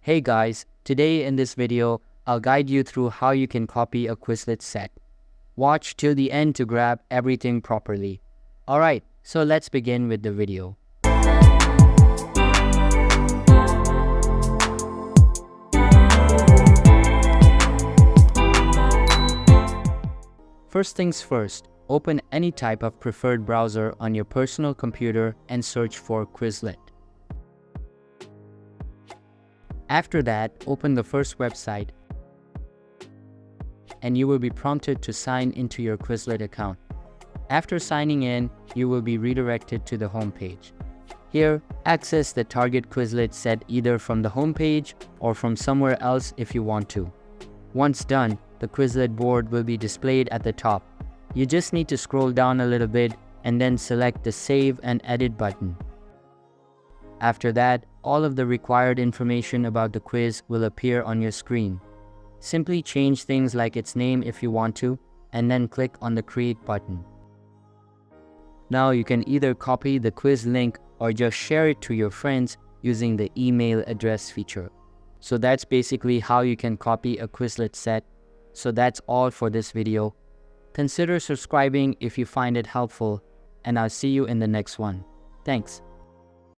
Hey guys, today in this video, I'll guide you through how you can copy a Quizlet set. Watch till the end to grab everything properly. Alright, so let's begin with the video. First things first, open any type of preferred browser on your personal computer and search for Quizlet. After that, open the first website and you will be prompted to sign into your Quizlet account. After signing in, you will be redirected to the home page. Here, access the target Quizlet set either from the home page or from somewhere else if you want to. Once done, the Quizlet board will be displayed at the top. You just need to scroll down a little bit and then select the Save and Edit button. After that, all of the required information about the quiz will appear on your screen. Simply change things like its name if you want to, and then click on the Create button. Now you can either copy the quiz link or just share it to your friends using the email address feature. So that's basically how you can copy a Quizlet set. So that's all for this video. Consider subscribing if you find it helpful, and I'll see you in the next one. Thanks.